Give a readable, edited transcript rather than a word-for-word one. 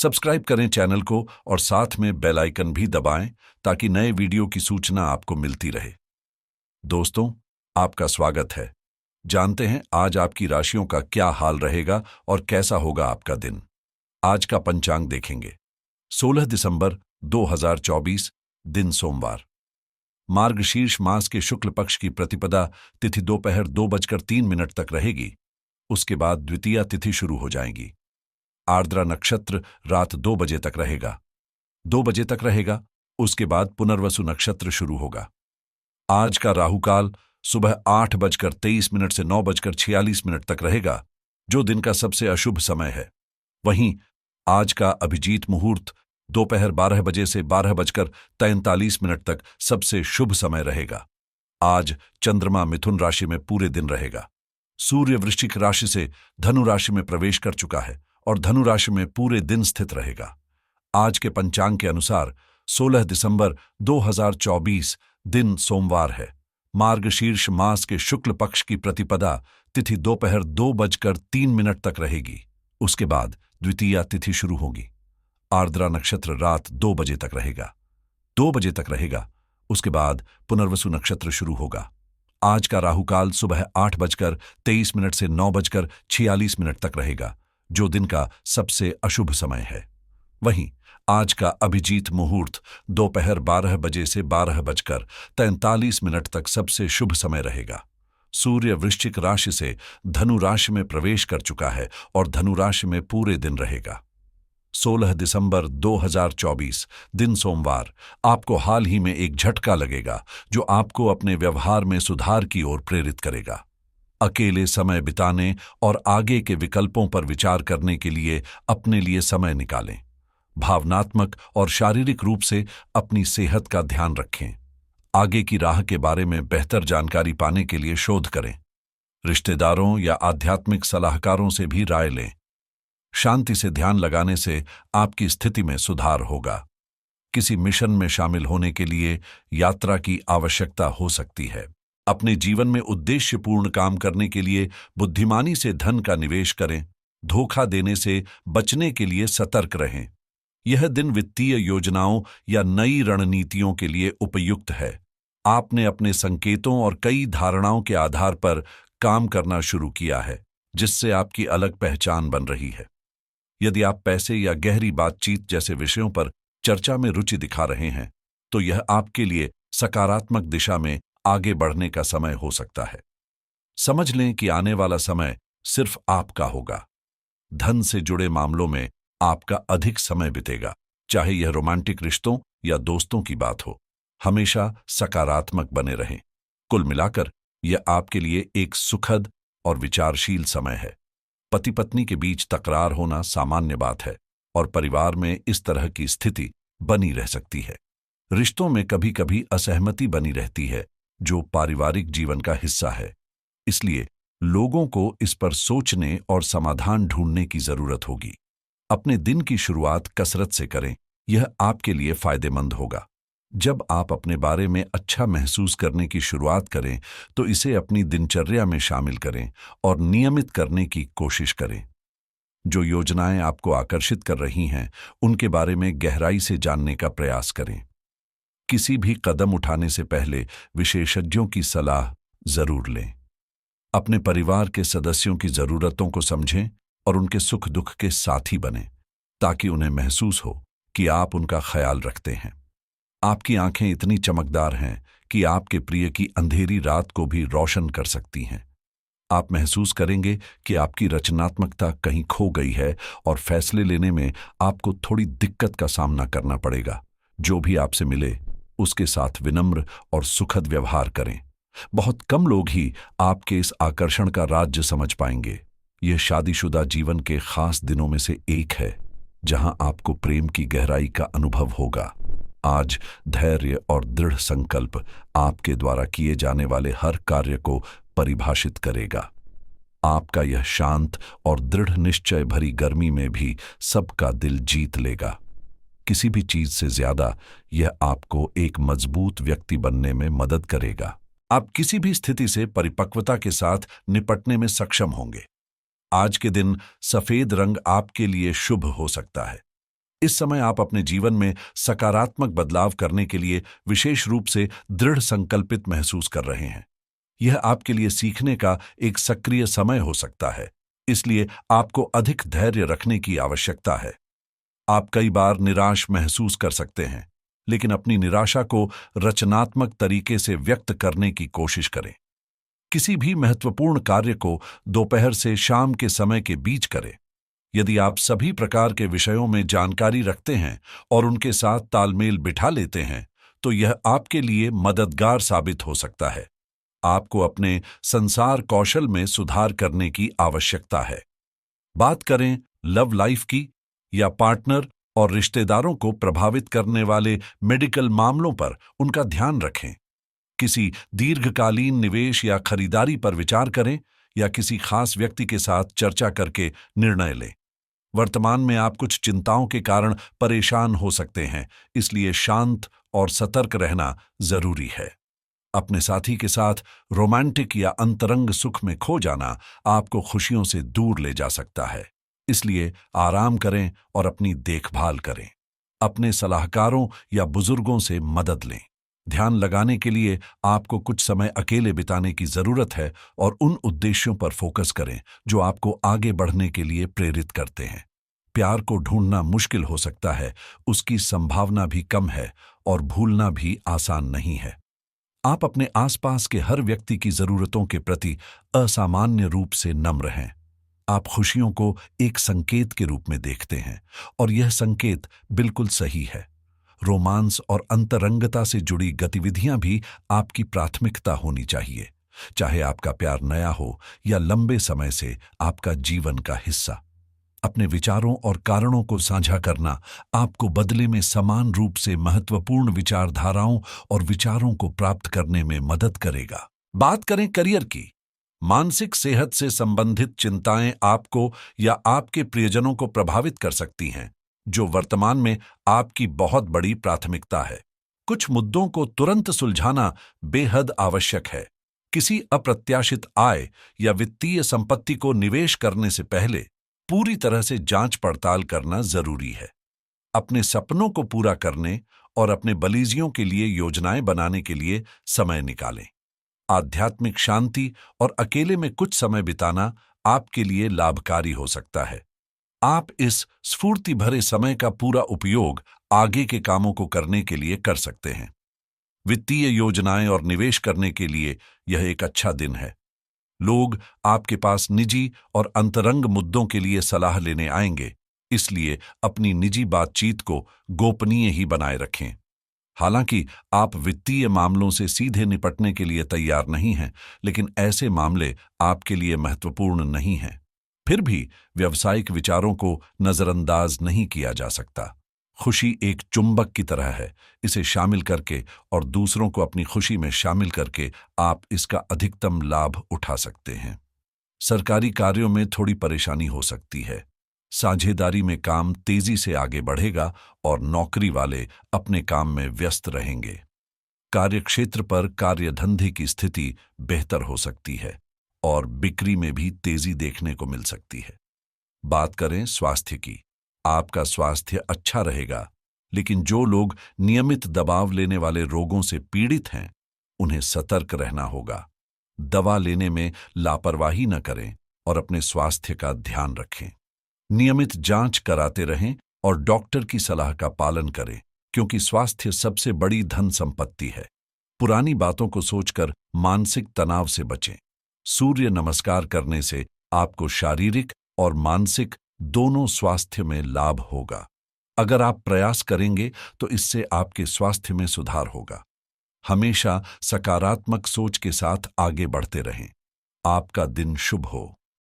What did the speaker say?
Subscribe करें channel को और साथ में बेल आइकन भी दबाएं ताकि नए वीडियो की सूचना आपको मिलती रहे। दोस्तों, आपका स्वागत है। जानते हैं आज आपकी राशियों का क्या हाल रहेगा और कैसा होगा आपका दिन। आज का पंचांग देखेंगे। 16 दिसंबर 2024, दिन सोमवार। मार्गशीर्ष मास के शुक्ल पक्ष की प्रतिपदा तिथि दोपहर 2:03 तक रहेगी। उसके बाद द्वितीया तिथि शुरू हो जाएगी। आर्द्रा नक्षत्र रात 2 बजे तक रहेगा। 2 बजे तक रहेगा, उसके बाद पुनर्वसु नक्षत्र शुरू होगा। आज का राहुकाल सुबह 8:23 से 9:46 तक रहेगा, जो दिन का सबसे अशुभ समय है। वहीं आज का अभिजीत मुहूर्त दोपहर 12 बजे से 12:43 तक सबसे शुभ समय रहेगा। आज चंद्रमा मिथुन राशि में पूरे दिन रहेगा। सूर्य वृश्चिक राशि से धनु राशि में प्रवेश कर चुका है और धनु राशि में पूरे दिन स्थित रहेगा। आज के पंचांग के अनुसार 16 दिसंबर 2024, दिन सोमवार है। मार्गशीर्ष मास के शुक्ल पक्ष की प्रतिपदा तिथि दोपहर 2:03 तक रहेगी। उसके बाद द्वितीया तिथि शुरू होगी। आर्द्रा नक्षत्र रात 2 बजे तक रहेगा। 2 बजे तक रहेगा, उसके बाद पुनर्वसु नक्षत्र शुरू होगा। आज का राहुकाल सुबह 8:23 से 9:46 तक रहेगा, जो दिन का सबसे अशुभ समय है। वहीं आज का अभिजीत मुहूर्त दोपहर 12 बजे से 12:43 तक सबसे शुभ समय रहेगा। सूर्य वृश्चिक राशि से धनु राशि में प्रवेश कर चुका है और धनु राशि में पूरे दिन रहेगा। 16 दिसंबर 2024, दिन सोमवार, आपको हाल ही में एक झटका लगेगा जो आपको अपने व्यवहार में सुधार की ओर प्रेरित करेगा। अकेले समय बिताने और आगे के विकल्पों पर विचार करने के लिए अपने लिए समय निकालें। भावनात्मक और शारीरिक रूप से अपनी सेहत का ध्यान रखें। आगे की राह के बारे में बेहतर जानकारी पाने के लिए शोध करें। रिश्तेदारों या आध्यात्मिक सलाहकारों से भी राय लें। शांति से ध्यान लगाने से आपकी स्थिति में सुधार होगा। किसी मिशन में शामिल होने के लिए यात्रा की आवश्यकता हो सकती है। अपने जीवन में उद्देश्यपूर्ण काम करने के लिए बुद्धिमानी से धन का निवेश करें। धोखा देने से बचने के लिए सतर्क रहें। यह दिन वित्तीय योजनाओं या नई रणनीतियों के लिए उपयुक्त है। आपने अपने संकेतों और कई धारणाओं के आधार पर काम करना शुरू किया है, जिससे आपकी अलग पहचान बन रही है। यदि आप पैसे या गहरी बातचीत जैसे विषयों पर चर्चा में रुचि दिखा रहे हैं, तो यह आपके लिए सकारात्मक दिशा में आगे बढ़ने का समय हो सकता है। समझ लें कि आने वाला समय सिर्फ आपका होगा। धन से जुड़े मामलों में आपका अधिक समय बीतेगा, चाहे यह रोमांटिक रिश्तों या दोस्तों की बात हो। हमेशा सकारात्मक बने रहें। कुल मिलाकर यह आपके लिए एक सुखद और विचारशील समय है। पति पत्नी के बीच तकरार होना सामान्य बात है और परिवार में इस तरह की स्थिति बनी रह सकती है। रिश्तों में कभी कभी असहमति बनी रहती है, जो पारिवारिक जीवन का हिस्सा है। इसलिए लोगों को इस पर सोचने और समाधान ढूंढने की जरूरत होगी। अपने दिन की शुरुआत कसरत से करें, यह आपके लिए फायदेमंद होगा। जब आप अपने बारे में अच्छा महसूस करने की शुरुआत करें, तो इसे अपनी दिनचर्या में शामिल करें और नियमित करने की कोशिश करें। जो योजनाएं आपको आकर्षित कर रही हैं, उनके बारे में गहराई से जानने का प्रयास करें। किसी भी कदम उठाने से पहले विशेषज्ञों की सलाह जरूर लें। अपने परिवार के सदस्यों की जरूरतों को समझें और उनके सुख दुख के साथी बनें, ताकि उन्हें महसूस हो कि आप उनका ख्याल रखते हैं। आपकी आंखें इतनी चमकदार हैं कि आपके प्रिय की अंधेरी रात को भी रोशन कर सकती हैं। आप महसूस करेंगे कि आपकी रचनात्मकता कहीं खो गई है और फैसले लेने में आपको थोड़ी दिक्कत का सामना करना पड़ेगा। जो भी आपसे मिले, उसके साथ विनम्र और सुखद व्यवहार करें। बहुत कम लोग ही आपके इस आकर्षण का राज समझ पाएंगे। यह शादीशुदा जीवन के खास दिनों में से एक है, जहां आपको प्रेम की गहराई का अनुभव होगा। आज धैर्य और दृढ़ संकल्प आपके द्वारा किए जाने वाले हर कार्य को परिभाषित करेगा। आपका यह शांत और दृढ़ निश्चय भरी गर्मी में भी सबका दिल जीत लेगा। किसी भी चीज से ज्यादा यह आपको एक मजबूत व्यक्ति बनने में मदद करेगा। आप किसी भी स्थिति से परिपक्वता के साथ निपटने में सक्षम होंगे। आज के दिन सफेद रंग आपके लिए शुभ हो सकता है। इस समय आप अपने जीवन में सकारात्मक बदलाव करने के लिए विशेष रूप से दृढ़ संकल्पित महसूस कर रहे हैं। यह आपके लिए सीखने का एक सक्रिय समय हो सकता है, इसलिए आपको अधिक धैर्य रखने की आवश्यकता है। आप कई बार निराश महसूस कर सकते हैं, लेकिन अपनी निराशा को रचनात्मक तरीके से व्यक्त करने की कोशिश करें। किसी भी महत्वपूर्ण कार्य को दोपहर से शाम के समय के बीच करें। यदि आप सभी प्रकार के विषयों में जानकारी रखते हैं और उनके साथ तालमेल बिठा लेते हैं, तो यह आपके लिए मददगार साबित हो सकता है। आपको अपने संसार कौशल में सुधार करने की आवश्यकता है। बात करें लव लाइफ की या पार्टनर और रिश्तेदारों को प्रभावित करने वाले मेडिकल मामलों पर उनका ध्यान रखें। किसी दीर्घकालीन निवेश या खरीदारी पर विचार करें या किसी खास व्यक्ति के साथ चर्चा करके निर्णय लें। वर्तमान में आप कुछ चिंताओं के कारण परेशान हो सकते हैं, इसलिए शांत और सतर्क रहना जरूरी है। अपने साथी के साथ रोमांटिक या अंतरंग सुख में खो जाना आपको खुशियों से दूर ले जा सकता है, इसलिए आराम करें और अपनी देखभाल करें। अपने सलाहकारों या बुजुर्गों से मदद लें। ध्यान लगाने के लिए आपको कुछ समय अकेले बिताने की जरूरत है और उन उद्देश्यों पर फोकस करें जो आपको आगे बढ़ने के लिए प्रेरित करते हैं। प्यार को ढूंढना मुश्किल हो सकता है, उसकी संभावना भी कम है और भूलना भी आसान नहीं है। आप अपने आसपास के हर व्यक्ति की जरूरतों के प्रति असामान्य रूप से नम्र हैं। आप खुशियों को एक संकेत के रूप में देखते हैं और यह संकेत बिल्कुल सही है। रोमांस और अंतरंगता से जुड़ी गतिविधियां भी आपकी प्राथमिकता होनी चाहिए, चाहे आपका प्यार नया हो या लंबे समय से आपका जीवन का हिस्सा। अपने विचारों और कारणों को साझा करना आपको बदले में समान रूप से महत्वपूर्ण विचारधाराओं और विचारों को प्राप्त करने में मदद करेगा। बात करें करियर की। मानसिक सेहत से संबंधित चिंताएं आपको या आपके प्रियजनों को प्रभावित कर सकती हैं, जो वर्तमान में आपकी बहुत बड़ी प्राथमिकता है। कुछ मुद्दों को तुरंत सुलझाना बेहद आवश्यक है। किसी अप्रत्याशित आय या वित्तीय संपत्ति को निवेश करने से पहले पूरी तरह से जांच पड़ताल करना जरूरी है। अपने सपनों को पूरा करने और अपने बलीजियों के लिए योजनाएं बनाने के लिए समय निकालें। आध्यात्मिक शांति और अकेले में कुछ समय बिताना आपके लिए लाभकारी हो सकता है। आप इस स्फूर्ति भरे समय का पूरा उपयोग आगे के कामों को करने के लिए कर सकते हैं। वित्तीय योजनाएं और निवेश करने के लिए यह एक अच्छा दिन है। लोग आपके पास निजी और अंतरंग मुद्दों के लिए सलाह लेने आएंगे, इसलिए अपनी निजी बातचीत को गोपनीय ही बनाए रखें। हालांकि आप वित्तीय मामलों से सीधे निपटने के लिए तैयार नहीं हैं, लेकिन ऐसे मामले आपके लिए महत्वपूर्ण नहीं हैं। फिर भी व्यावसायिक विचारों को नजरअंदाज नहीं किया जा सकता। खुशी एक चुंबक की तरह है, इसे शामिल करके और दूसरों को अपनी खुशी में शामिल करके आप इसका अधिकतम लाभ उठा सकते हैं। सरकारी कार्यों में थोड़ी परेशानी हो सकती है। साझेदारी में काम तेजी से आगे बढ़ेगा और नौकरी वाले अपने काम में व्यस्त रहेंगे। कार्यक्षेत्र पर कार्यधंधे की स्थिति बेहतर हो सकती है और बिक्री में भी तेजी देखने को मिल सकती है। बात करें स्वास्थ्य की। आपका स्वास्थ्य अच्छा रहेगा, लेकिन जो लोग नियमित दबाव लेने वाले रोगों से पीड़ित हैं, उन्हें सतर्क रहना होगा। दवा लेने में लापरवाही न करें और अपने स्वास्थ्य का ध्यान रखें। नियमित जांच कराते रहें और डॉक्टर की सलाह का पालन करें, क्योंकि स्वास्थ्य सबसे बड़ी धन संपत्ति है। पुरानी बातों को सोचकर मानसिक तनाव से बचें। सूर्य नमस्कार करने से आपको शारीरिक और मानसिक दोनों स्वास्थ्य में लाभ होगा। अगर आप प्रयास करेंगे तो इससे आपके स्वास्थ्य में सुधार होगा। हमेशा सकारात्मक सोच के साथ आगे बढ़ते रहें। आपका दिन शुभ हो।